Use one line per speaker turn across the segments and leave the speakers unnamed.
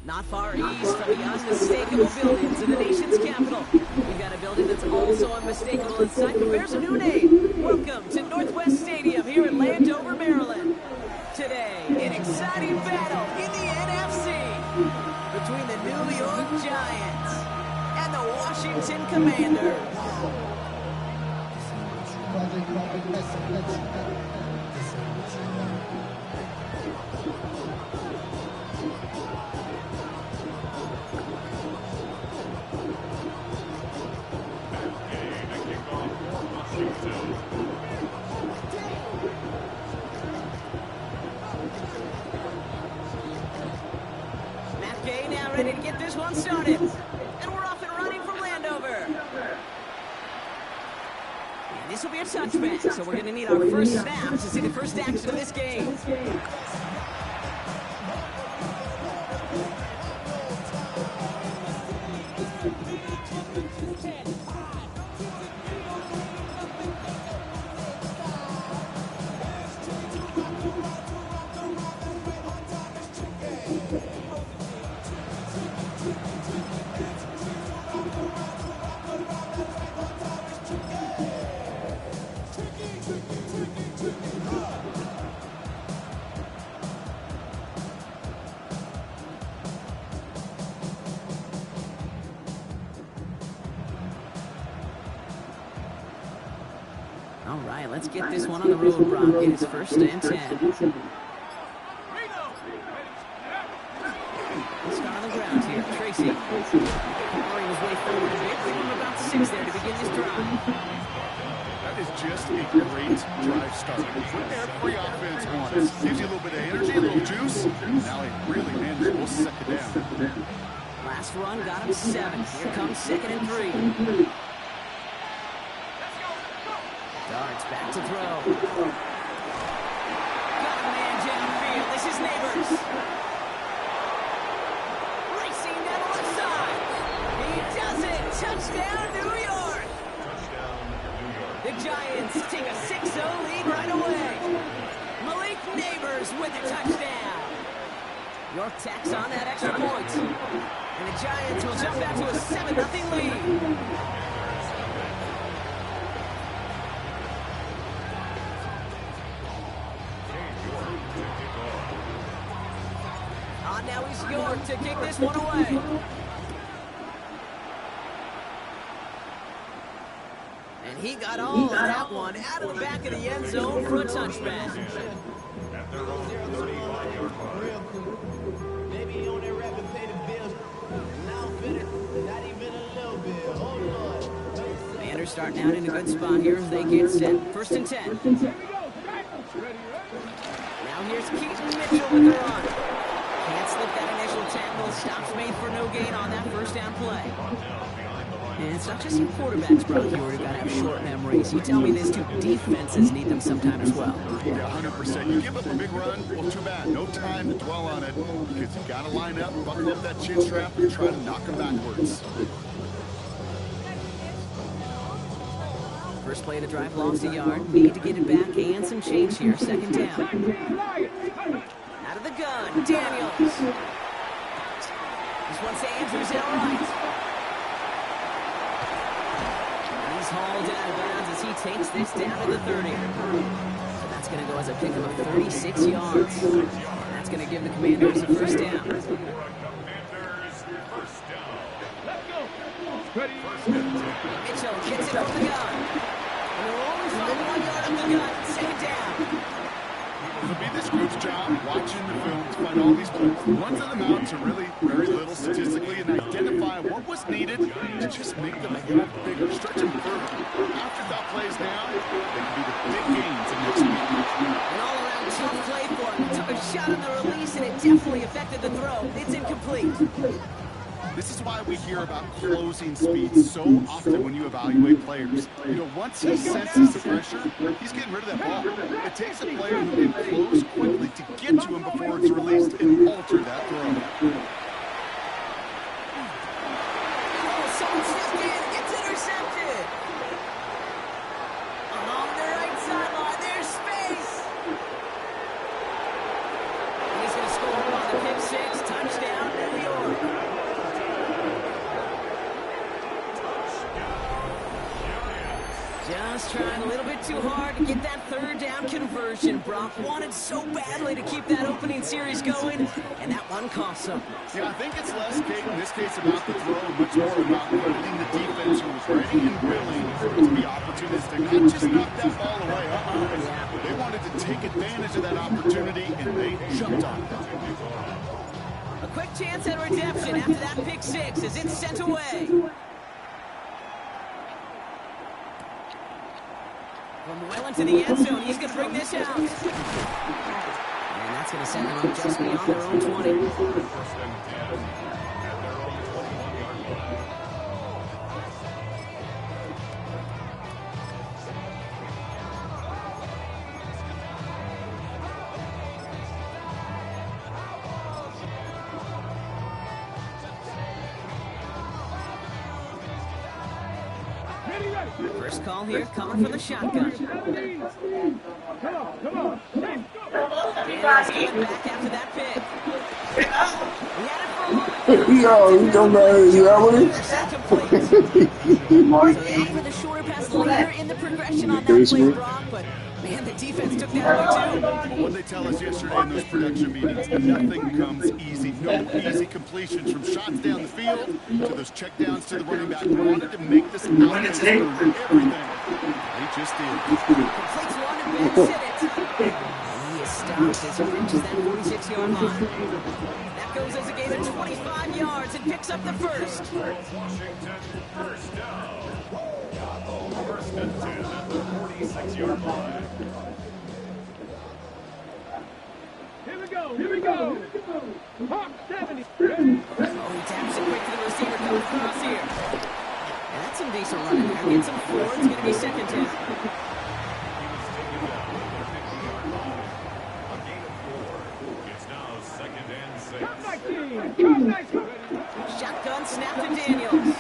Not far east from the unmistakable buildings in the nation's capital. We've got a building that's also unmistakable in sight, but bears a new name. Welcome to Northwest Stadium here in Landover, Maryland. Today, an exciting battle in the NFC between the New York Giants and the Washington Commanders. Ready to get this one started. And we're off and running from Landover. And this will be a touchback, so we're going to need our first snap to see the first action of this game. All right, let's get this one on the road, Brock. It's first and 10. Let's start on the ground here. Tracy. Murray was way forward a bit. Give him about 6 there to begin this drive.
That is just a great drive start. What every offense wants. Gives you a little bit of energy, a little juice. Now he really manageable second down.
Last run got him 7. Here comes 2nd and 3. Darts back to throw. Got a man downfield. This is Neighbors. Racing down the left side. He does it. Touchdown, New York. The Giants take a 6-0 lead right away. Malik Neighbors with a touchdown. York tacks on that extra point. And the Giants will jump back to a 7-0 lead. Now he's York to kick this one away. And he got all of that one out of the back of the end zone for a touchback.
Maybe you on that rapid pay the bills. Now fitter, not even a little bit. Oh Lord.
Commanders starting out in a good spot here as they get set. First and 10. Now here's Keaton Mitchell with the run. Can't slip that initial tackle. Stops made for no gain on that first down play. And it's not just your quarterbacks, Brock. You already got to have short memories. You tell me this too. Defenses need them sometime as well.
Yeah, 100%. You give up a big run, well, too bad. No time to dwell on it because you got to line up, buckle up that chin strap, and try to knock them backwards.
First play of the drive lost a yard. Need to get it back and some change here. Second down. Out of the gun, Daniels. This one's to Andrews out right. He's hauled out of bounds as he takes this down to the 30. So that's going to go as a pickup of 36 yards. That's going to give the Commanders a first down. Mitchell gets it over the gun. And they're only from 1 yard up the gun. Second down.
It'll be this group's job watching the film to find all these plays. The ones that amount to really very little statistically and identify what was needed to just make them a little bigger, stretch them further. After that plays down, they can do the big gains in next week.
An all-around definitely affected the throw. It's incomplete.
This is why we hear about closing speed so often when you evaluate players. You know, once he senses the pressure, he's getting rid of that ball. It takes a player who can close quickly to get to him before it's released and alter that throw.
Oh, someone stepped in. It's intercepted. Along the right sideline, there's space. He's going to score on the pick six. Touchdown, New York. Just trying a little bit too hard to get that third down conversion. Brock wanted so badly to keep that opening series going, and that one cost him.
Yeah, I think it's less, Kate, in this case about the throw, much more about limiting the defense who was ready and willing to be opportunistic, not just knock that ball away. Yeah. They wanted to take advantage of that opportunity, and they jumped on it.
A quick chance at redemption after that pick six as it's sent away. From well into the end zone, he's going to bring this out. And that's going to send them up just beyond their own 20. First call here, coming from the shotgun. Come on. Daniels coming back after that pick. He had it for a moment.
Yo, you don't know, you
So they offer the shorter pass later in the progression on that play, Brock, but man, the defense took that away too.
Well, what they tell us yesterday in those production meetings, nothing comes easy. No easy completions from shots down the field to those checkdowns to the running back. We wanted to make this offense earn everything. They just did.
Completes one and Ben Sinnott. He is stopped as he reaches that 46-yard line. That goes as a gain of 25 yards and picks up the first.
Washington, first down. First and 10 at the 46-yard line.
Here we go. Hawk 70.
Oh, he taps it quick to the receiver coming across here. And that's some decent running there. Gets him forward. It's going to be second down. Shotgun snap to Daniels.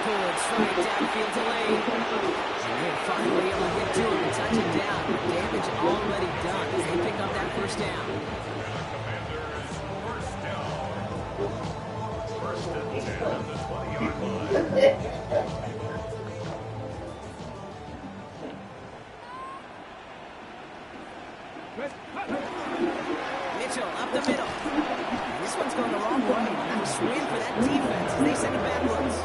Good strike downfield to Lane. And they're finally able to get to him and touch him down. Damage already done as they pick up that first down.
First and 10 at the 20-yard line.
Mitchell up the middle. And this one's going the wrong way. Nice win for that defense as they send it backwards.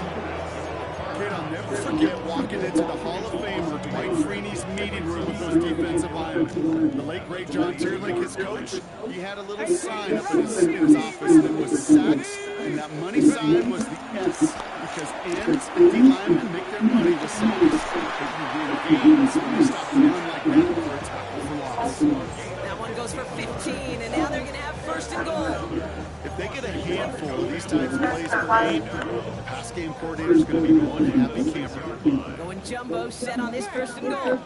Kid, I'll never forget walking into the Hall of Famer Dwight Freeney's meeting room with those defensive linemen. The late, great John Tierlink, his coach, he had a little sign up in his office, and it was sacks, and that money sign was the S, because ends and D linemen make their money with sacks. If you win games, you stop feeling like that for a tackle for loss.
That one goes for 15, and now they're going to have first and goal.
If they get a handful of these types of plays per game, the pass game coordinator is going to be one happy camper.
Going jumbo set on this first and goal.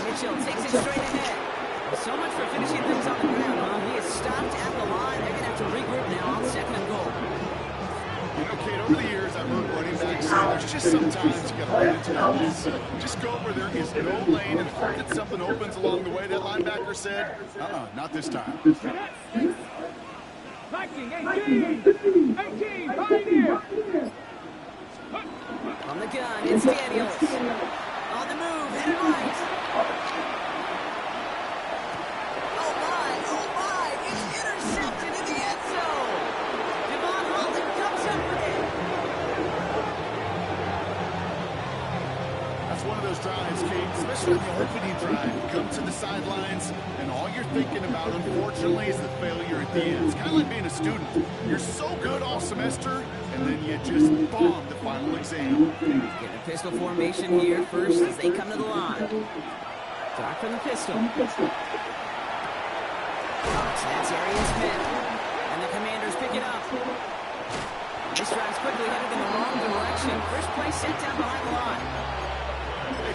Mitchell takes it straight ahead. So much for finishing things on the ground, huh? He is stopped at the line. They're going to have to regroup now on second and goal.
You know, Kate, over the years, I've heard running backs say there's just sometimes you got to run into that. Just go where there is no lane, and if something opens along the way, that linebacker said, not this time.
Viking, 18, Pioneer.
On the gun, it's Daniels. On the move, headed right. Oh my, it's intercepted in the end zone. Devon Holden comes up with it.
That's one of those drives, Kate, especially the opening drive. You come to the sidelines, and all you're thinking about, unfortunately, is the failure at the end. It's kind of like being a student. You're so good all semester, and then you just bomb the final exam. exam.
Getting a pistol formation here first as they come to the line. Dark from the pistol. That's Arian Smith. And the Commanders pick it up. This drive's quickly headed in the wrong direction. First play set down behind the line.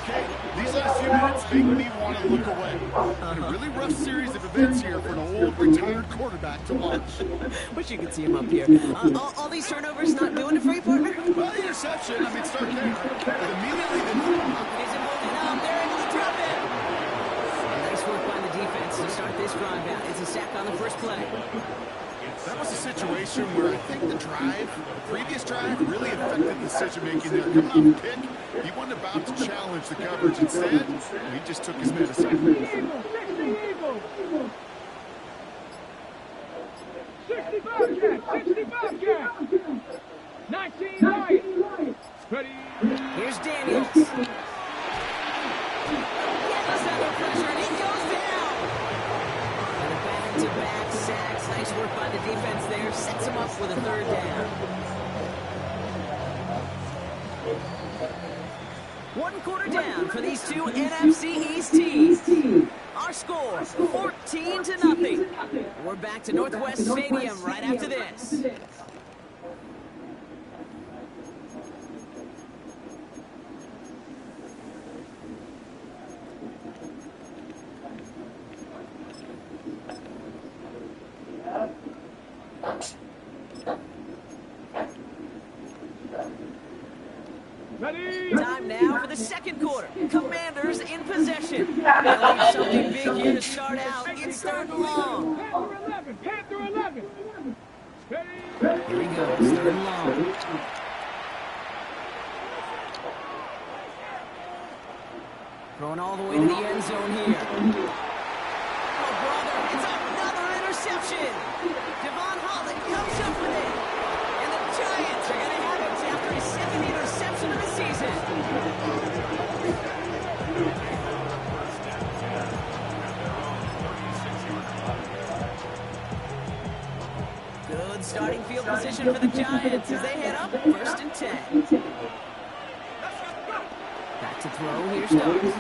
Okay, these last few minutes make me want to look away. A really rough series of events here for an old retired quarterback to watch.
Wish you could see him up here. All these turnovers not doing it for you, partner?
Well, the interception, I mean, start there. But immediately the...
Is it moving up? They're able to drop it. Nice work by the defense to start this drive out. It's a sack on the first play.
That was a situation where I think the previous drive, really affected the decision-making there. Coming off pick, he wasn't about to challenge the coverage. Instead, he just took his medicine.
65 catch. 19 right. Ready.
Here's Daniels. Gets under pressure, and he goes down. And a back-to-back sacks. Nice work by the defense there. Sets him up with a third down. One quarter down for these two NFC East teams. Our score, 14-0. We're back to Northwest Stadium right after this.
Ready.
Time now for the second quarter. Commanders in possession. They'll need something big here to start out. It's third and long.
Panther 11. Ready.
Here he goes, third and long. Throwing all the way to the end zone here. Oh, brother, it's another interception. Devon Holland comes up with it. And the Giants are going to have it after his second interception of the season. Good starting field position for the Giants as they head up first and 10. Back to throw, here Stokes.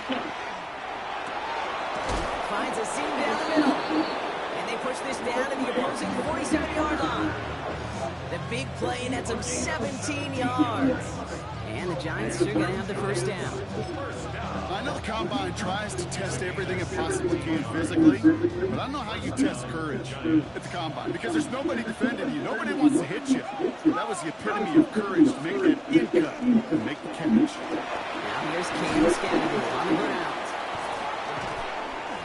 Finds a seam down the middle. And they push this down to the opposing 47-yard line. The big play nets him 17 yards. And the Giants are going to have the first down.
I know the Combine tries to test everything it possibly can physically, but I don't know how you test courage at the Combine because there's nobody defending you. Nobody wants to hit you. That was the epitome of courage to make that in-cut and make the catch.
Now here's Cam Scannable on the ground.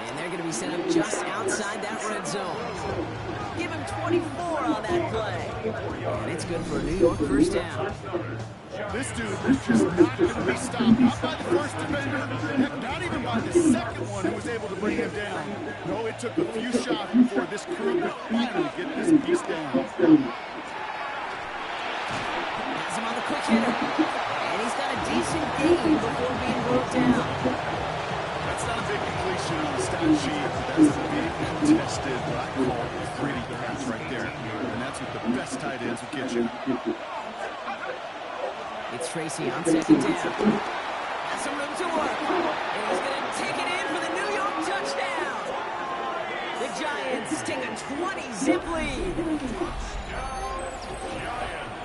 And they're going to be set up just outside that red zone. Give him 24 on that play. And it's good for a New York first down.
This dude is just not going to be stopped. Not by the first defender, heck, not even by the second one who was able to bring him down. No, it took a few shots before this crew could finally get this beast down.
Has him on the quick hitter. And he's got a decent gain before being brought down.
That's not a big completion on the stat sheet, but that's a big contested, what I call gritty pass right there. And that's what the best tight ends will get you.
It's Tracy on second down. Has some room to work. And he's going to take it in for the New York touchdown. The Giants take a 20-zip lead.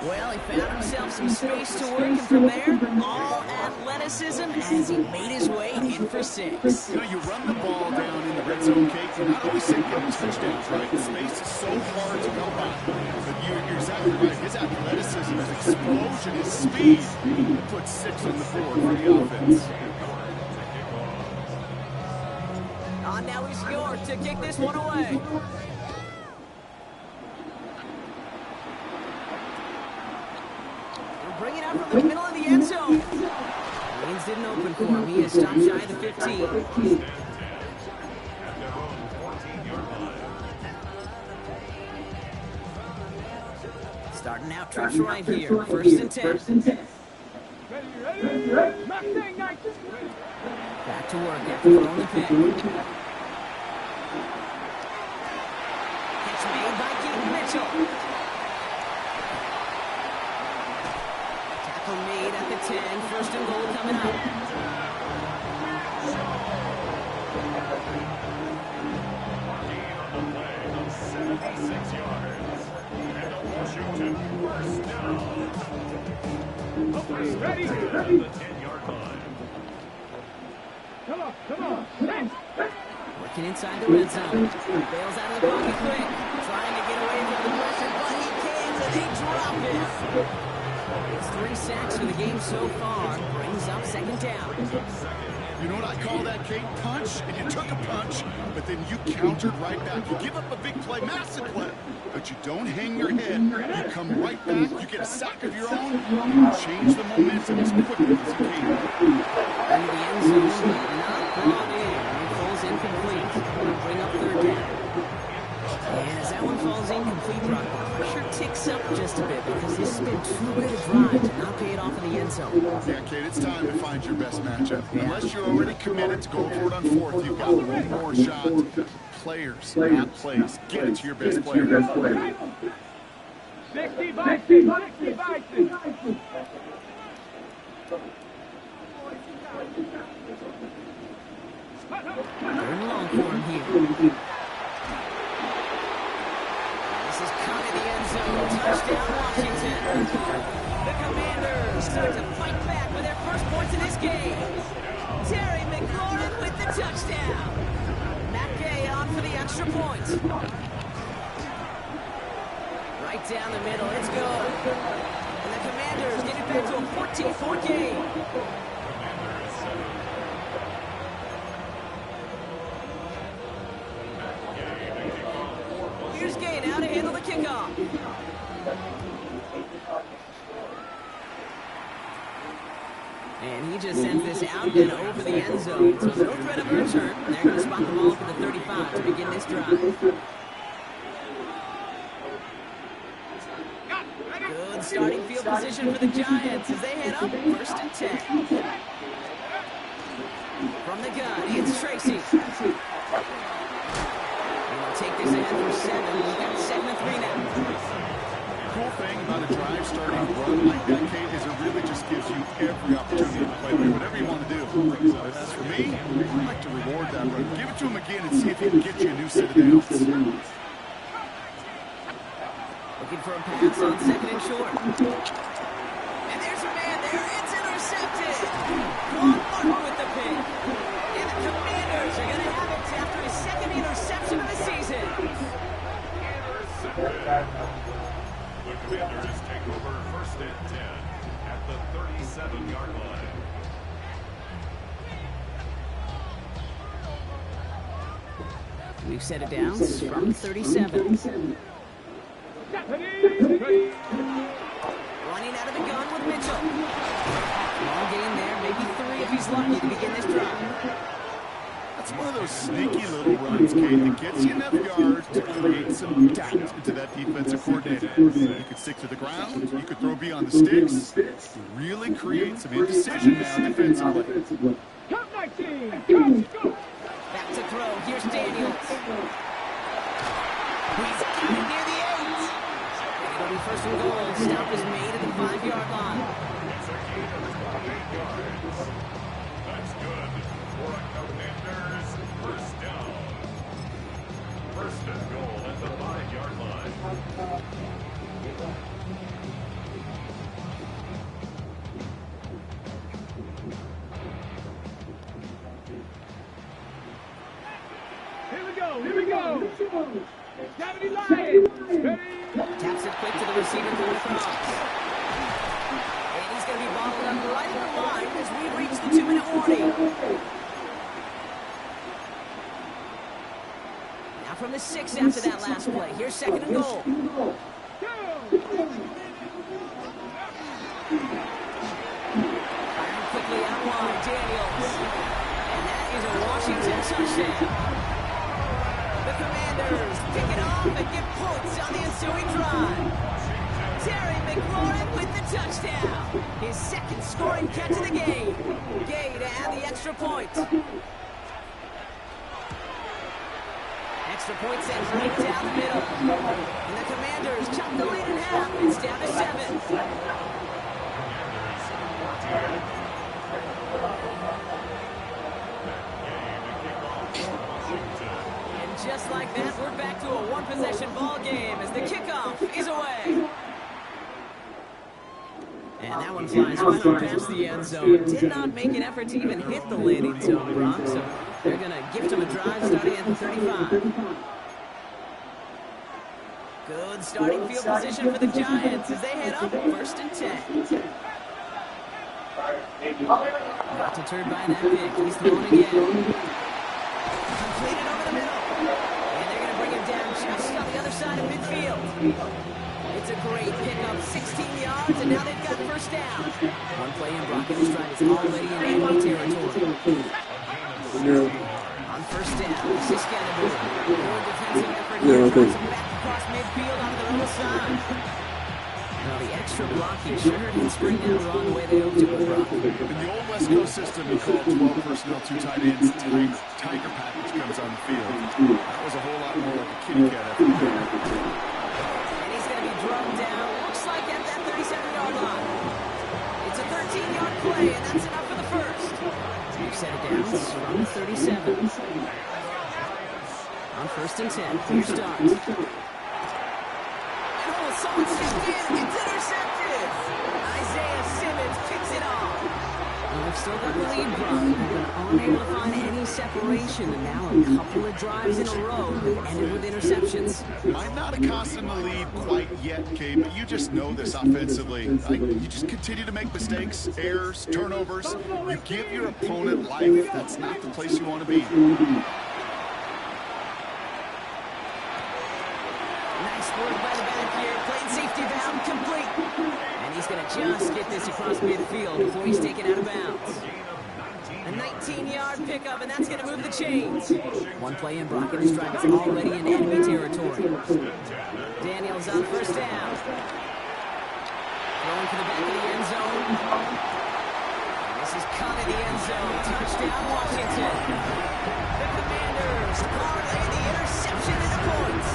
Well, he found himself some space to work, and from there, all athleticism as he made his way in for 6.
You know, you run the ball down in the red zone, Kate, and not always say getting touchdowns, right? The space is so hard to come by. But you're exactly right. His athleticism, his explosion, his speed puts 6 on the board for the offense.
Now he's York to kick this one away. Bring it out from the middle of the end zone. Lanes didn't open for him. He is stopped shy of the 15. Starting out trips right here. First and 10. Back to work after throwing the pick. Catch made by Keaton Mitchell. tackle made at the 10. First and goal coming up.
On the play of 76 yards. And a Washington first down.
Okay, ready?
At the 10-yard line.
Come on, come on. Set.
Working inside the red zone. Bails out of the pocket quick. Trying to get away from the pressure, but he can't, and they drop it. It's 3 sacks for the game so far. Brings up second down.
You know what I call that, Kate? Punch, and you took a punch, but then you countered right back. You give up a big play, massive play, but you don't hang your head. You come right back, you get a sack of your own, and you change the momentum as quickly as you can.
Into the end zone, but not brought in. It falls incomplete. It'll bring up third down. And as that one falls incomplete, Brock, the pressure ticks up just a bit because this has been too good a drive to not pay it off in the end zone.
Yeah, Kate, it's time to find your best matchup. Unless you're already committed to going for it on fourth, you've got one more shot. Players, not plays. Get it to your best player.
60 Bison, 60 Bison.
Third and long for him here. This is caught in the end zone. Touchdown, Washington. The Commanders start to fight back with their first points in this game. Terry McLaurin with the touchdown. Matt Gay on for the extra point. Right down the middle. It's good. And the Commanders get it back to a 14-4 game. Here's Gay now to handle the kickoff. And he just sends this out and over the end zone. So no threat of a return. They're going to spot the ball for the 35 to begin this drive. Good starting field position for the Giants as they head up first and 10. From the gun, it's Tracy. Take this ahead for 7. We've got 7 and 3 now.
Cool thing about a drive starting a run like that, Kate, is it really just gives you every opportunity to play whatever you want to do. But as for me, I'd like to reward that run. Give it to him again and see if he can get you a new set of downs.
Looking for a pass on second and short. And there's a man there. It's intercepted. Quan Martin with the pick. And the Commanders are going to have it after his second interception of the season.
The Commanders take over first and 10 at the 37-yard line.
We've set it down from 37. Running out of the gun with Mitchell. Long gain there, maybe 3 if he's lucky to begin this drive.
That's one of those sneaky little runs, Kate, that gets you enough yards to create some doubt into that defensive coordinator. You could stick to the ground, you could throw beyond the sticks, really create some indecision now defensively.
Come 19, go.
Back to throw, here's Daniels. He's got it near the 8. And it'll be first and goal. Stop is made at the 5-yard line.
It's a gain of 8 yards. That's good for a Commanders first down. First and goal at the 5-yard line.
Here we go. 70 Lions. Ready?
Taps it quick to the receiver for the cross. And he's going to be bottled up right in the line as we reach the 2-minute warning. Now from the 6 after that last play. Here's second and goal. Firing quickly out wide, Daniels. And that is a Washington touchdown. The Commanders pick it off and get points on the ensuing drive. Terry McLaurin with the touchdown. His second scoring catch of the game. Gay to add the extra point. Extra point sent right down the middle. And the Commanders chop the lead in half. It's down to 7. like that, we're back to a one-possession ball game as the kickoff is away. And that one flies right on past the end zone. Did not make an effort to even hit the landing zone, Brock. So they're going to gift him a drive starting at the 35. Good starting field position for the Giants as they head up 1st and 10. Not deterred by that pick. He's thrown again. Completed over the middle. And they're going to bring him down just on the other side of midfield. It's a great pickup, 16 yards, and now they've got 1st down. One play in, Brock, and his drive is already in enemy territory. On 1st down, this is Scannaboo. Good defensive effort here, drives him back across midfield onto the middle side. Now the extra blocking sure didn't spring down wrong the way they hoped it would, Brock.
In the old West Coast system, we call 12 personnel, 2 tight ends, tiger package comes on the field. That was a whole lot more like a kitty cat effort.
And he's going to be drummed down, looks like at that 37-yard line. It's a 13-yard play, and that's enough for the 1st. We've set it down from the 37. On 1st and 10, clear start. Someone stepped in. It's intercepted. Isaiah Simmons kicks it off. Well, they've still got the lead, Brock. They've been unable to find any separation, and now a couple of drives in a row have ended with interceptions.
Might not have cost them the lead quite yet, Cade, but you just know this offensively. You just continue to make mistakes, errors, turnovers. You give your opponent life. That's not the place you want to be.
Nice work by the back here. Playing safety valve complete. And he's going to just get this across midfield before he's taken out of bounds. A 19-yard pickup, and that's going to move the chains. One play in, Brock, and his drive is already in enemy territory. Daniels on 1st down. Throwing to the back of the end zone. And this is caught in the end zone. Touchdown, Washington. The Commanders parlay the interception into points.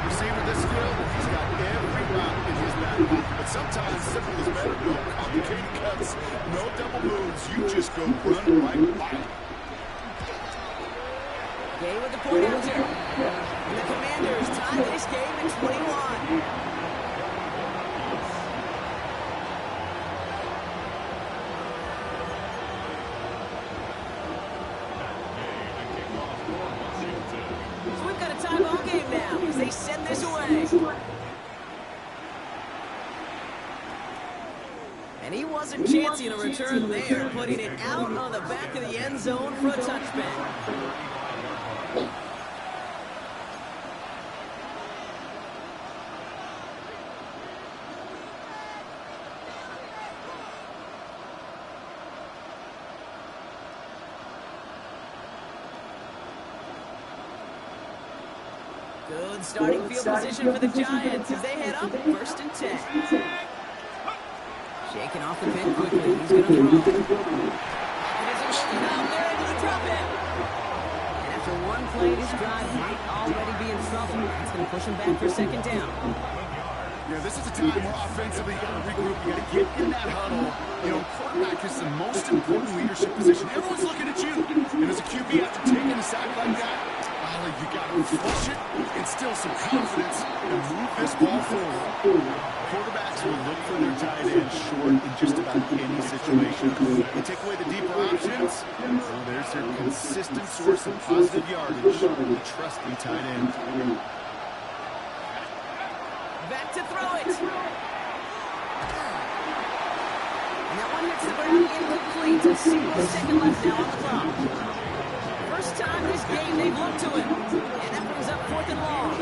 Receiver this field, he's got every route in his back pocket, but sometimes simple is better. No complicated cuts, no double moves. You just go run right by it.
Gay with the point after. And the Commanders tie this game at 21. So we've got a tie ball game now as they send this away. And he wasn't chancing a return there, putting it out on the back of the end zone for a touchback. Good starting field position for the Giants as they head up 1st and 10. Shaking off the pin quickly. He's going to throw. And there's a shooting out there into the drop in. And after one play, this drive might already be in trouble. That's going to push him back for 2nd down.
Yeah, this is a time where offensively you got to regroup. You got to get in that huddle. You know, quarterback is the most important leadership position. Everyone's looking at you. And as a QB, after taking a sack like that, you got to flush it, instill some confidence, and move this ball forward. Quarterbacks will look for their tight end short in just about any situation. You take away the deeper options, well, there's their consistent source of positive yardage, the trusty tight end.
Back to throw it. And that one hits the ground incomplete. A single second left now on the clock. First time this game they've looked to him. And that brings up 4th and long.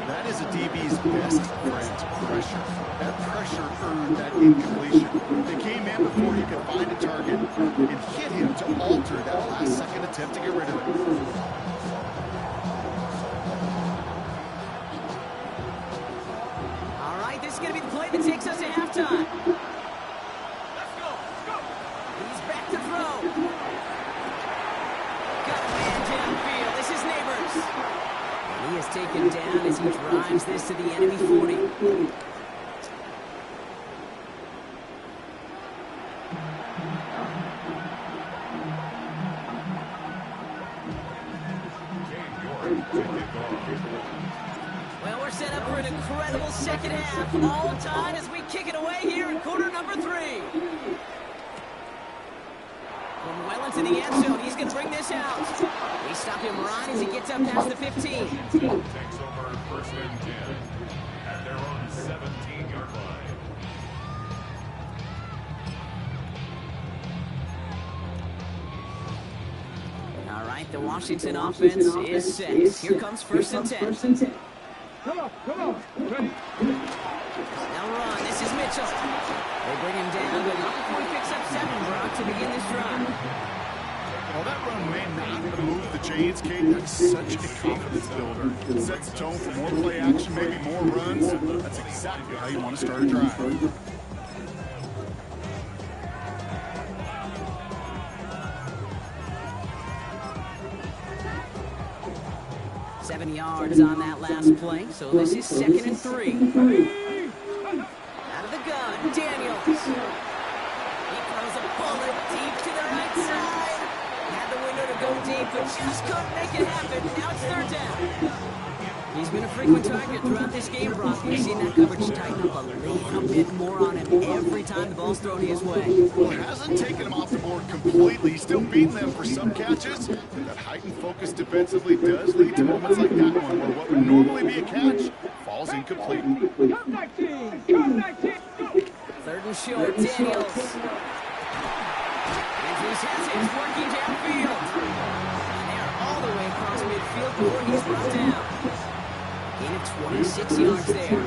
That is a DB's best friend, pressure. That pressure earned that incompletion. They came in before he could find a target and hit him to alter that last-second attempt to get rid of it.
All right, this is going to be the play that takes us to halftime.
Let's go.
He's back to throw. Got a man downfield. This is Neighbors. And he is taken down as he drives this to the enemy 40. set up for an incredible second half. All tied as we kick it away here in quarter number 3. Going well into the end zone. He's going to bring this out. We stop him right as he gets up past the 15.
Takes over first and 10 at their own 17-yard line.
All right, the Washington offense is set. Here comes first and 10.
Come on, ready.
Now run, this is Mitchell. They bring him down, but not before he picks up 7, Brock, to begin this drive.
Well, that run may not move the chains, Kate. That's such a confidence builder. It sets the tone for more play action, maybe more runs. That's exactly how you want to start a drive.
7 yards on that last play, so this is 2nd and 3. Out of the gun, Daniels. He throws a bullet deep to the right side. Had the window to go deep, but just couldn't make it happen. Now it's 3rd down. He's been a frequent target throughout this game, Brock. We've seen that coverage tighten up a little bit more on him every time the ball's thrown his way.
Well, it hasn't taken him off the board completely. He's still beating them for some catches. That heightened focus defensively does lead to moments like that one where what would normally be a catch falls incomplete.
Come 19, come 19, go.
3rd and short, Daniels. Andrews has his working downfield. And they're all the way across midfield before he's brought down. Gain of 26 yards there.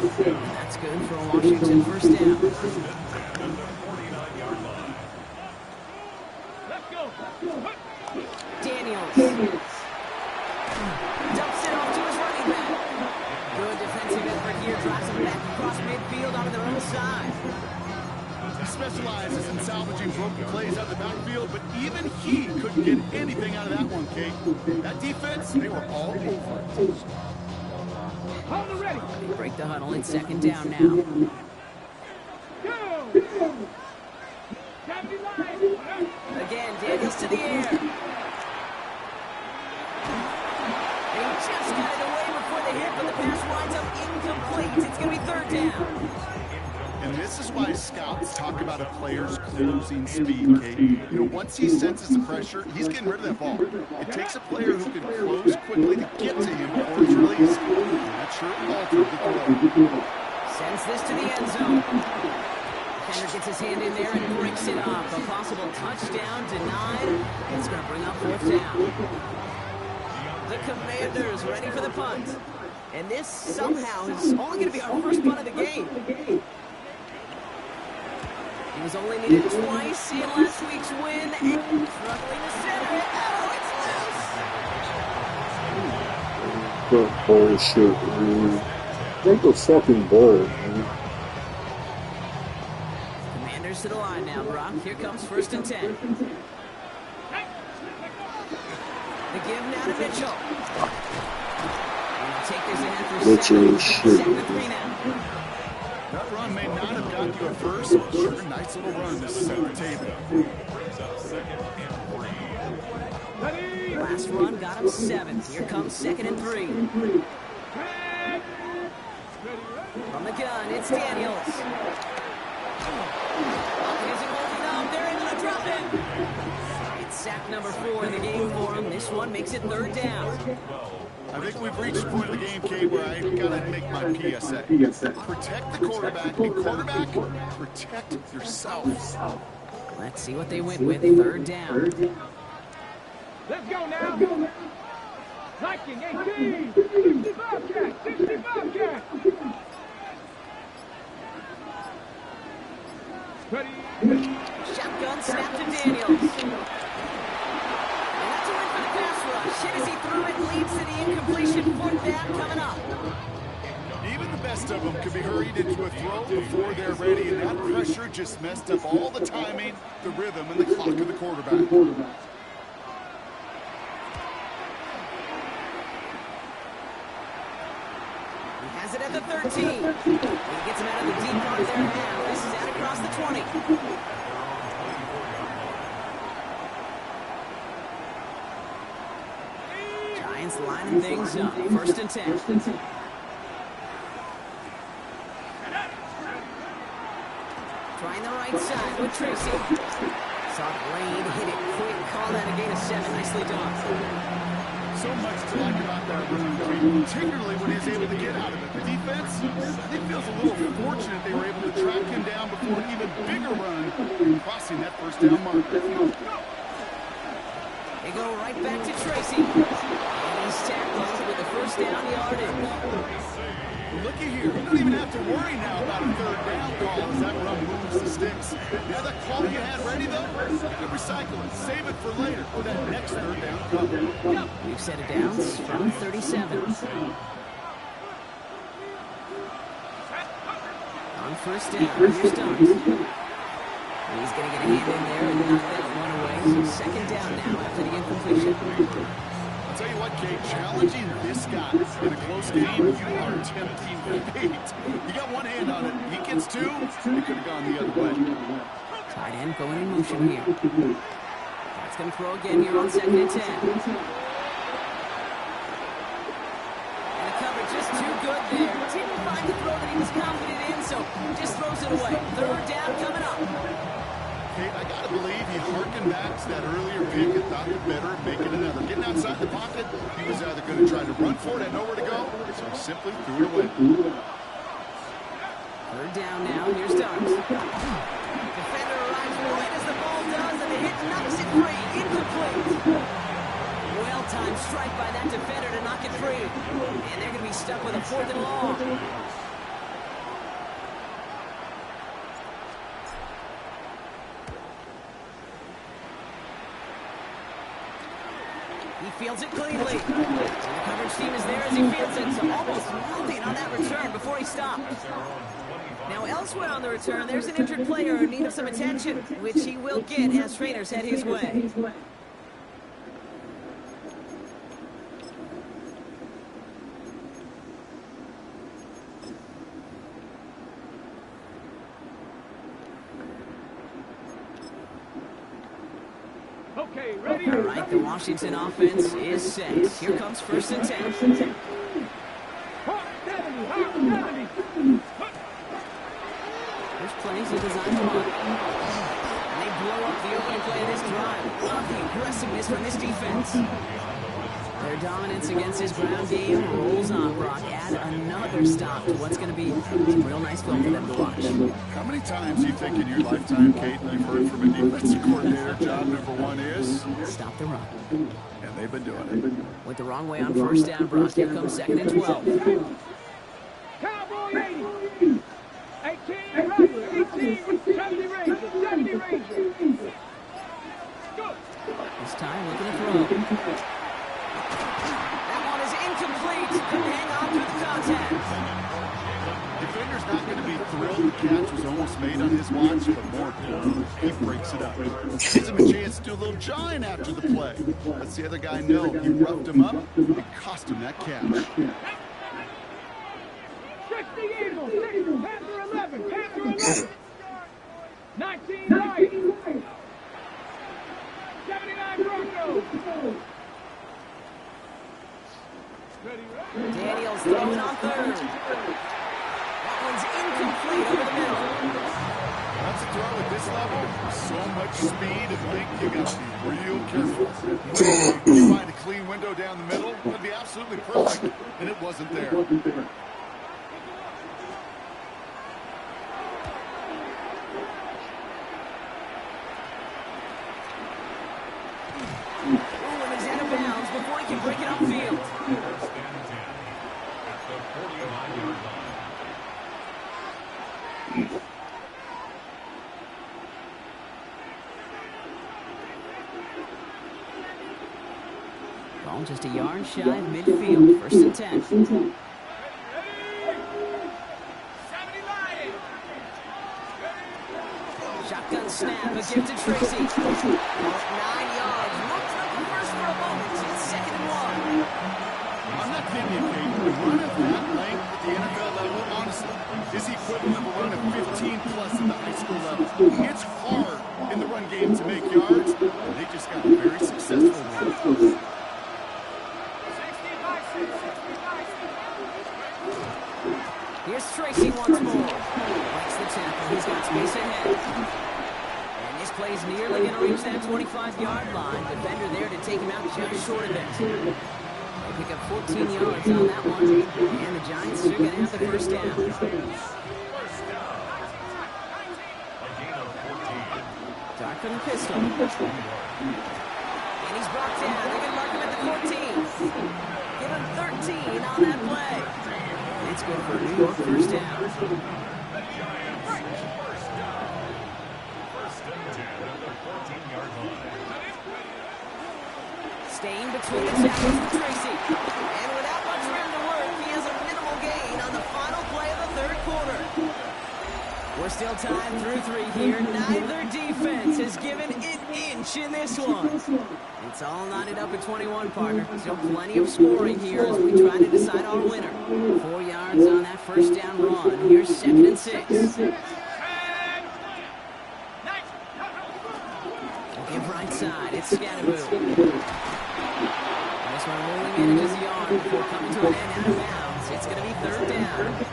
That's good for a Washington first down.
Let's go.
Daniels. Dumps it off to his running back. Good defensive effort here. Drives him back across midfield onto their own side.
He specializes in salvaging broken plays out of the backfield, but even he couldn't get anything out of that one, Kate. That defense, they were all over it.
Hold it ready.
They break the huddle. It's 2nd down now.
Go. 79.
Again, Daniels to the air. And he just got it away before the hit, but the pass winds up incomplete. It's going to be 3rd down.
And this is why scouts talk about a player's closing speed, Kate. You know, once he senses the pressure, he's getting rid of that ball. It takes a player who can close quickly to get to him before it's released. And that sure altered the throw.
Sends this to the end zone. Defender gets his hand in there and breaks it up. A possible touchdown denied. It's going to bring up 4th down. The Commanders ready for the punt. And this somehow is only going to be our first punt of the game. He was only needed twice in last week's win. And struggling to center it. Oh, it's loose.
That bullshit, man. Make a fucking ball, man.
Commanders to the line now, Brock. Here comes 1st and 10. The give now to Mitchell. And take this in after
Mitchell
2nd.
shit.
2nd and 3 now.
That run may not have got you at first, but sure, a nice little run to set the table.
Last run got him 7. Here comes 2nd and 3. From the gun, it's Daniels. Isn't holding up. They're into the drop-in. It's sack number 4 in the game for him. This one makes it 3rd down.
I think we've reached the point of the game, Kate, where I gotta make my PSA. Protect the quarterback, and quarterback, protect yourself.
Let's see what they went with. 3rd down.
Let's go now. Viking 18. 65 catch. 65 catch. Ready.
Shotgun snap to Daniels. And that's a win for the pass rush. Hit as he threw it, leads to the incompletion. 4th down coming up.
Even the best of them could be hurried into a throw before they're ready, and that pressure just messed up all the timing, the rhythm, and the clock of the quarterback.
He has it at the 13. He gets him out of the deep part there now. This is out across the 20. Giants lining things up. 1st and 10. Trying the right side with Tracy. Saw the lane, hit it quick, call that a gain of 7. Nicely done.
So much to like about that run, particularly when he's able to get out of it. The defense, I think, feels a little fortunate they were able to track him down before an even bigger run, crossing that first down mark.
They go right back to Tracy. And he's tackled with the first down yardage.
Looky here. You don't even have to worry now about a third down call as that run moves the sticks. Now that call you had ready, though, you can recycle it. Save it for later for that next third down call.
We've set it down from 37. On first down, here's Dunks. He's going to get a hand in there and knock that one away. So second down now after the incompletion.
I'll tell you what, Kate, challenging this guy in a close game, you are tempting fate. You got one hand on it. He gets two, it could have gone the other way.
Tight end going in motion here. That's going to throw again here on second and 10. And the coverage just too good there. Didn't find the throw that he was confident in, so just throws it away. Third down coming up.
Kate, I got to believe he harkened back to that earlier pick and thought it better make it another. Getting outside the pocket, he was either going to try to run for it, had nowhere to go, so he simply threw it away.
Third down now, here's Dunks. Defender arrives right as the ball does, and the hit knocks it free. Incomplete. Well-timed strike by that defender to knock it free. And they're going to be stuck with a 4th and long. He fields it cleanly. And the coverage team is there as he fields it, so almost nothing on that return before he stops. Now elsewhere on the return, there's an injured player in need of some attention, which he will get as trainers head his way.
Okay, ready?
All right, the Washington offense is set. Here comes first and 10.
Hot 70, hot 70.
There's plays he designed to run. And they blow up the opening play of this drive. Love the aggressiveness from this defense. Their dominance against his ground game rolls on, Brock. Add another stop to what's going to be some real nice film for them to watch.
How many times do you think in your lifetime, Kate, you've heard from a defensive coordinator, job number 1 is?
Stop the run.
And they've been doing it.
Went the wrong way on first down, Brock. Here comes second and 12.
Cowboy 80. 18 Ranger, 18 70 Ranger, 70 Ranger. Go.
This time, looking to throw. That one is incomplete. Couldn't hang on through the contact.
Defender's not going to be thrilled the catch was almost made on his watch, but more importantly, he breaks it up. Gives him a chance to do a little jawing after the play. Lets the other guy know he roughed him up and cost him that catch.
60 Eagles, 60, Panther 11, Panther 11. 19 Lions. 79 Broncos. Ready, ready.
Daniels throwing on third. That one's incomplete over the middle.
That's a throw at this level. So much speed and length, you got to be real careful. You find a clean window down the middle, that'd be absolutely perfect, and it wasn't there.
Ooh, and he's out of bounds before he can break it upfield.
First and 10 at the 49-yard line.
Ball just a yard shy of midfield. First and 10.
70 Lions.
Shotgun snap, a gift to Tracy. 9 yards. Looks like the first for a moment. It's second and 1.
I'm not kidding you, Kate. The run of that length at the NFL level, honestly, is the equivalent of a run of 15-plus at the high school level. It's hard in the run game to make yards, and they just got a very successful one.
Here's Tracy once more. Breaks the tackle. He's got space ahead. And this play's nearly going to reach that 25-yard line. Defender there to take him out just short of it. They pick up 14 yards on that one. And the Giants are going to have the first down. Dark from the pistol. And he's brought down. They're going to mark him at the 14. Give him 13 on that play. And it's good for a New York first down.
The Giants first down. First and 10 at the 14-yard line.
Staying between the tackles for Tracy. And without much room to work, he has a minimal gain on the final play of the third quarter. We're still tied through 3 here. Neither defense has given an inch in this one. It's all knotted up at 21, partner. Still plenty of scoring here as we try to decide our winner. 4 yards on that first down run. Here's 2nd and 6. Give right side. It's Scatterboo. This one only manages the arm before coming to an end out of bounds. It's going to be 3rd down.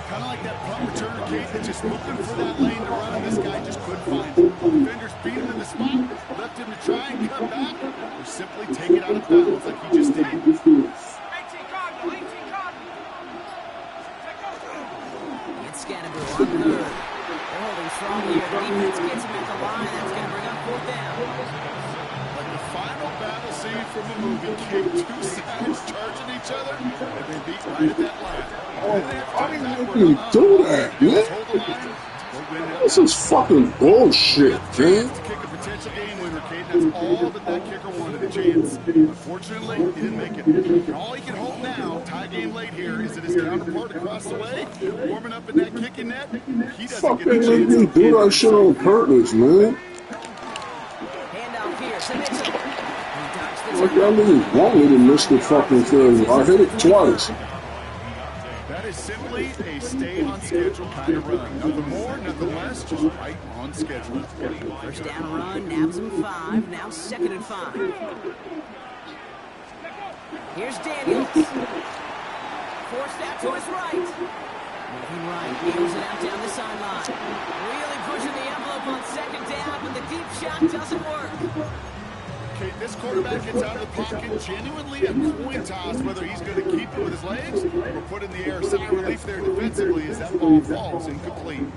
Kind of like that punt returner, Kate, that's just looking for that lane to run. This guy just couldn't find it. Defenders beat him in the spot, left him to try and come back, or simply take it out of bounds like he just did.
It's Scatterboo on 3rd. They're holding strong here. The defense gets him at the line. That's going to bring up 4th down.
Like the final battle scene from the movie, Kate, 2 sides charging each other, and they beat right at that line.
Why did you do that, man? This is fucking bullshit, man.
To kick a potential game winner, Kate. That's all that kicker wanted, a chance. Unfortunately, he didn't make it. And all he can hope now, tie game late here, is that his counterpart across the way, warming up in that kicking net, he doesn't get the chance.
Fucking make me do that shit on purpose, man.
Handoff here to Mitchell.
Like, I really want me to miss the fucking thing. I hit it twice.
That is simply a stay on schedule kind of run. Nothing more, nothing less, just right on schedule.
First down run, nabs him 5, now 2nd and 5. Here's Daniels. Forced out to his right. Moving right, wheels it out down the sideline. Really pushing the envelope on 2nd down, but the deep shot doesn't work.
Okay, this quarterback gets out of the pocket, genuinely a coin toss whether he's going to keep it with his legs or put in the air. Sigh of relief there defensively as that ball falls incomplete.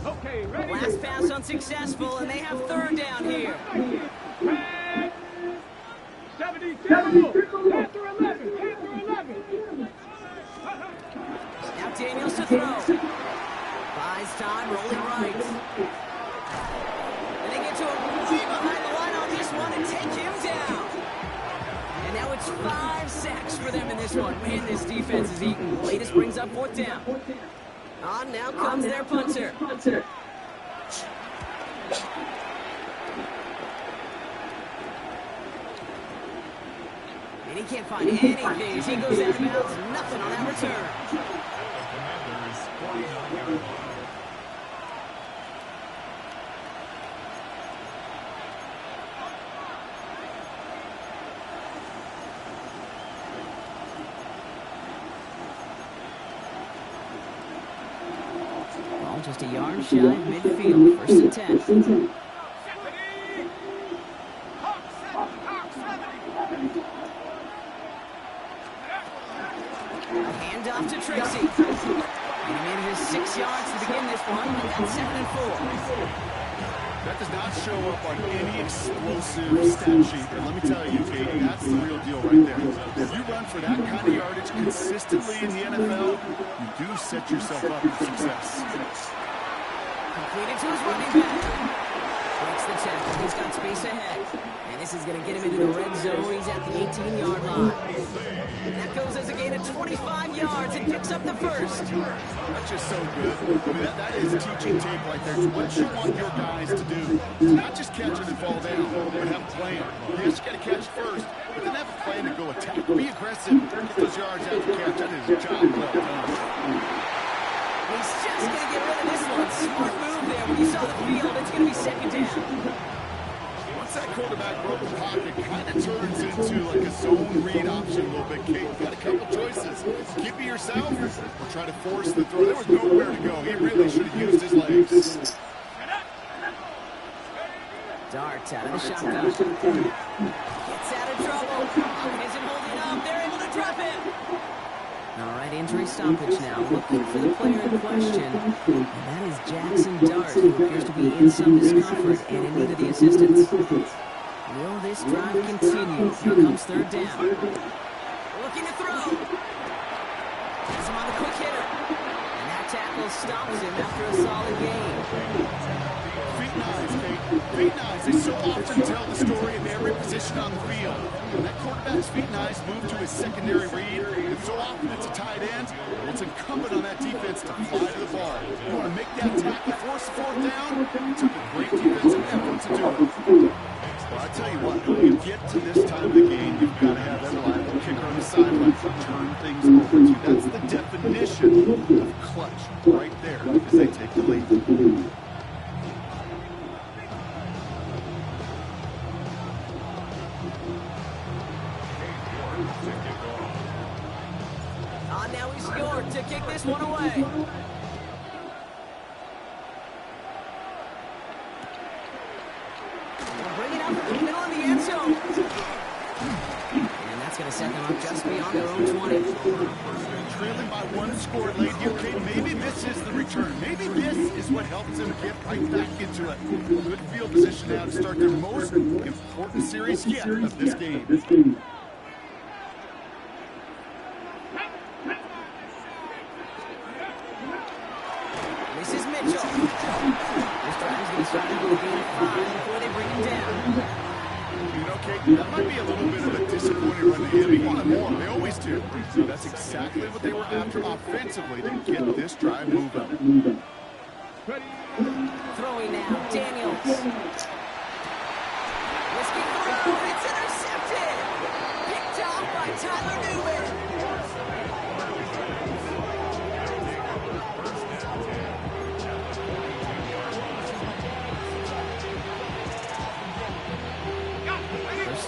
Okay, ready?
Last pass unsuccessful, and they have 3rd down here.
72. Panther 11.
Now Daniels to throw. Buys time, rolling right. And they get to him right behind the line on this one and take him down. And now it's 5 sacks for them in this one. Man, this defense is eating. Latest brings up 4th down. On now comes their punter. And he can't find anything as he goes out of bounds. Nothing on that return. Ball just a yard shy of midfield. 1st and 10. Handoff to Tracy. And he manages 6 yards to begin this one. That's 2nd and 4.
That does not show up on any explosive stat sheet. And let me tell you, Kate, that's the real deal right there. If you run for that kind of yardage consistently in the NFL, you do set yourself up for success.
Completed to his running back. Breaks the tackle. He's got space ahead. And this is going to get him into the red zone. He's at the 18-yard line. And that goes as a gain of 25 yards and picks up the first.
That's just so good. I mean, that is teaching tape right there. It's what you want your guys to do. Not just catch it and fall down, but have a plan. Yes, you got to catch first, but then have a plan to go attack. Be aggressive. Get those yards after catch. That is a job well done.
He's just going to get rid of this one. Smart move there. When you saw the field, it's going to be 2nd down.
Once once that quarterback broke the pocket, kind of turns into like a zone read option a little bit. Kate, you've got a couple choices. Keep it yourself or try to force the throw. There was nowhere to go. He really should have used his legs.
Dart out of the shotgun. Gets out of trouble. Isn't holding up. They're able to drop it. All right, injury stoppage now. Looking for the player in question. And that is Jackson Dart, who appears to be in some discomfort and in need of the assistance. Will this drive continue? Here comes third down. Looking to throw. Has him on the quick hitter. And that tackle stops him after a solid gain.
Feet knives, Kate. Feet knives. They so often tell the story of every position on the field. When that quarterback's feet knives move to his secondary read, and so often it's a tight end, well, it's incumbent on that defense to fly to the ball. You want to make that tackle, force the fourth down. It took a great defensive effort to do it. Well, I tell you what, when you get to this time of the game, you've got to have that reliable kicker on the sideline to turn things over to. That's the definition of clutch right there as they take the lead.
Now he's York to kick this one away. We'll bring it up in the middle of the end zone. And that's going to set them up just beyond their own 20.
Trailing by one score late here, Kate. Maybe this is the return. Maybe this is what helps them get right back into it. Good field position now to start their most important series yet of this game.
This is Mitchell. This drive is going to start with a gain of 5 before they bring him down.
You know, Kate, that might be a little bit of a disappointing run to him. He wanted more. They always do. So that's exactly what they were after offensively to get this drive moving.
Throwing now, Daniels. Risky throw. It's intercepted. Picked off by Tyler Newman.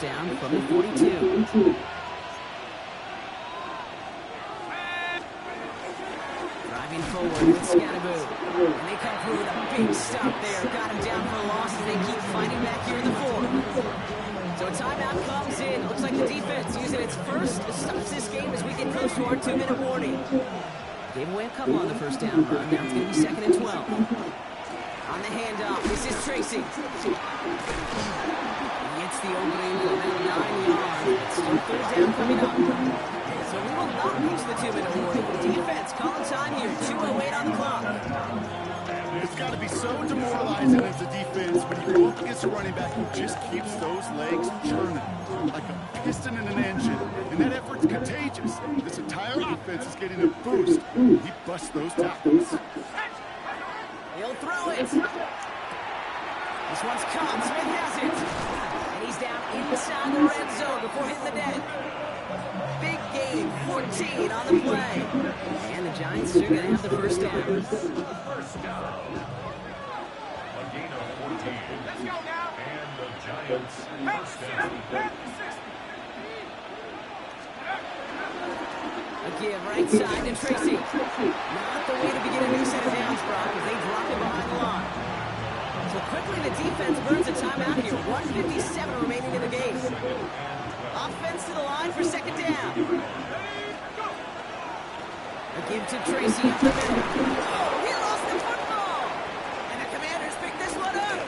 Down from the 42. Driving forward with Scattaboo. And they come through with a big stop there. Got him down for a loss as they keep fighting back here in the fourth. So a timeout comes in. Looks like the defense using its first stops this game as we get close to our 2-minute warning. Gave away a couple on the first down run. Now it's going to be 2nd and 12. On the handoff, this is Tracy. Gets the opening for about 9 yards. It's still third down coming up. So we will not reach the 2-minute warning. Defense calling time here. 2:08 on the clock.
It's got to be so demoralizing as a defense when you go up against a running back who just keeps those legs churning like a piston in an engine. And that effort's contagious. This entire offense is getting a boost. He busts those tackles.
He'll throw it. This one's caught. Smith has it. And he's down inside the red zone before hitting the net. Big gain, 14 on the play. And the Giants are going to have the first down.
First down. A gain of 14.
Let's go now.
And the Giants first down.
A give right side to Tracy. Not the way to begin a new set of downs, Brock, as they drop it behind the line. So quickly the defense burns a timeout here. 1:57 remaining in the game. Offense to the line for 2nd down. A give to Tracy up the middle. Oh, he lost the football. And the Commanders pick this one up.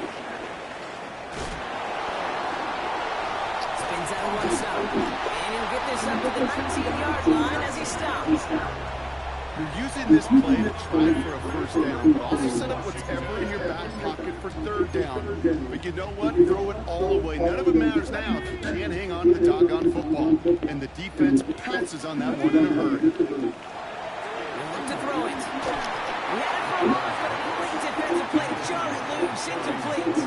Spins out of one stop. And he'll get this up to the 19-yard line as he stops.
You're using this play to try for a first down, but also set up whatever in your back pocket for 3rd down. But you know what? Throw it all away. None of it matters now if you can't hang on to the doggone football. And the defense pounces on that one in a hurry.
He'll look to throw it. He had it for a loss, but a complete defensive play to Charlie loose, incomplete.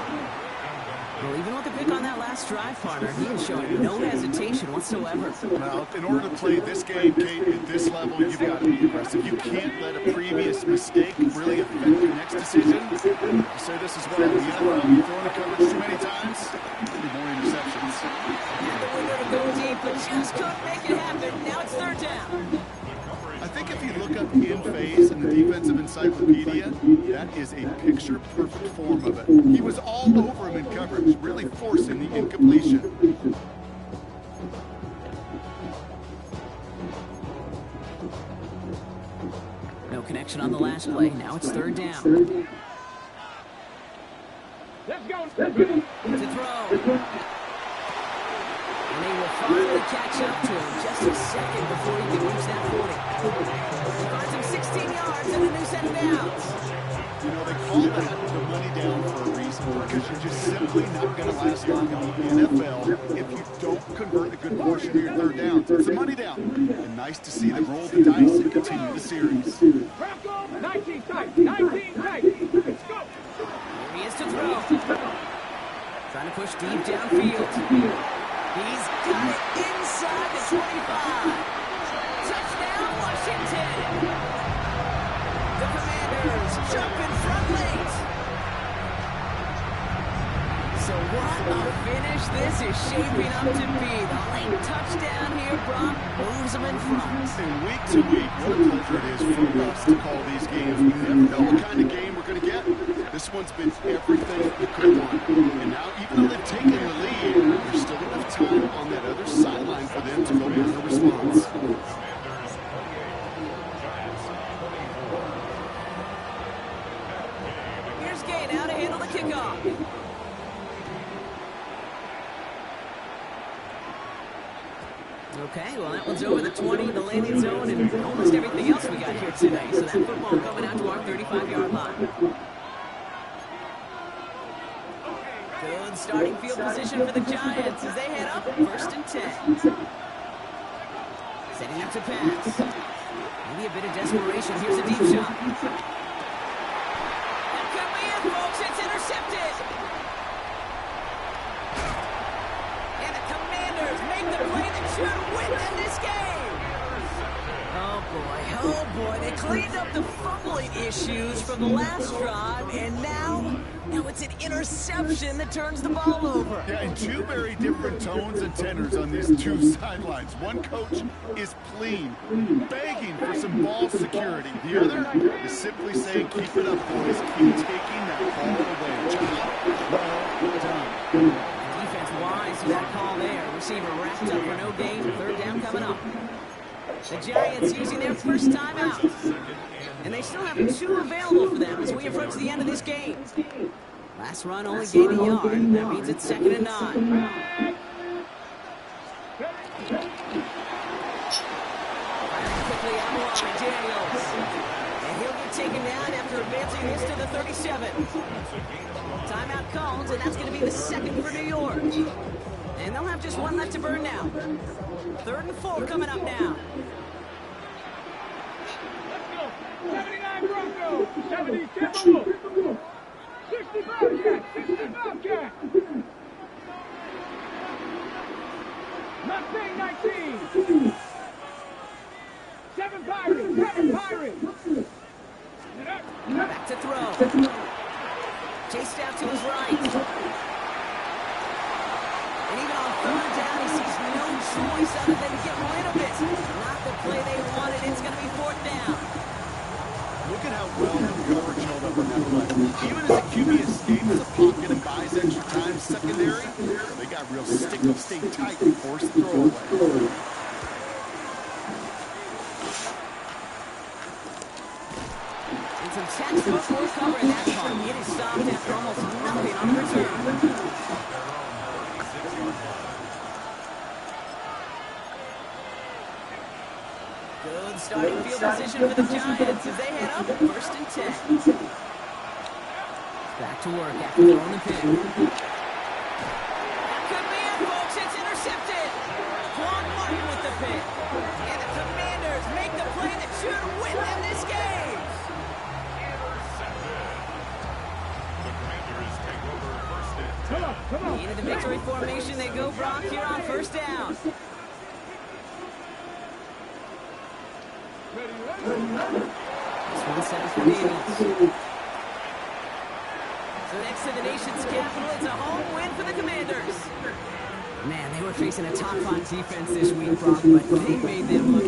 Well, even with the pick on that last last drive, partner, he was showing no hesitation whatsoever.
Well, in order to play this game, Kate, at this level, you've got to be aggressive. You can't let a previous mistake really affect your next decision. I say this as well. In the NFL, you've thrown a coverage too many times, there'll be more interceptions.
Had the window to go deep, but just couldn't make it happen. Now it's third down.
I think if you look up in phase in the defensive encyclopedia, that is a picture-perfect form of it. He was all over him in coverage, really forcing the incompletion.
No connection on the last play. Now it's third down.
Let's go.
To throw. And they will finally catch up to him just a second before he can reach that 40. He finds him 16 yards and a new set of downs.
You know, they call that the money down for a reason, because you're just simply not going to last long in the NFL if you don't convert a good portion of your third downs. It's a money down. And nice to see them roll the dice and continue the series.
Bronco, 19 tight. 19 tight. Let's go.
Here he is to throw. Trying to push deep downfield. He's got it inside the 25. Touchdown, Washington. The Commanders jump in front late. So what a finish this is shaping up to be. The late touchdown here, Brock, moves them in front.
And week to week, what a pleasure it is for us to call these games. We never know what kind of game we're going to get. This one's been everything we could want. And now, even though they've taken the lead, there's still enough time on that other sideline for them to go make a response.
Here's Gay now to handle the kickoff. Okay, well that one's over the 20, the landing zone, and almost everything else we got here today. So that football coming out to our 35-yard line. Good starting field position for the Giants as they head up first and 10. Setting up to pass. Maybe a bit of desperation. Here's a deep shot. That could be it, folks. It's intercepted. And the Commanders make the play that should win them this game. Oh boy, they cleaned up the fumbling issues from the last drive, and now it's an interception that turns the ball over.
Yeah, and two very different tones and tenors on these two sidelines. One coach is pleading, begging for some ball security. The other is simply saying, keep it up, boys. Keep taking that ball away. Job well done.
Defense-wise to that call there. Receiver wrapped up for no gain. Third down coming up. The Giants using their first timeout. And they still have two available for them as we approach the end of this game. Last run only gained a yard. That means it's 2nd and 9. Firing quickly out wide, Daniels. And he'll get taken down after advancing this to the 37. Timeout called, and that's going to be the second for New York. And they'll have just one left to burn now. 3rd and 4 coming up now.
79 Bronco. 70 Timberwolves. 65 Cat. 65 Cat. Mustang 19. 7 Pirates. 7 Pirates.
Back to throw. Chased out to his right. And even on 3rd down, he sees no choice other than to get rid of it. Not the play they wanted. It's going to be 4th down.
Look at how well the coverage held up on that play. Even as the QB escapes the pocket and buys extra time secondary, they got real sticky, stay tight, and force the throwaway.
And some textbook force cover in that part. It is stopped after almost nothing on the return. Good starting field position for the Giants as they head up 1st and 10. Back to work after throwing the pin. That could be it, folks. It's intercepted. Quan Martin with the pin. And the Commanders make the play that should win them this game.
Intercepted. The Commanders take over 1st and 10.
Come on.
Into the victory formation they go, Brock, here on first down. This one set for Daniels. So next to the nation's capital, it's a home win for the Commanders. Man, they were facing a top 5 defense this week, Brock, but they made them look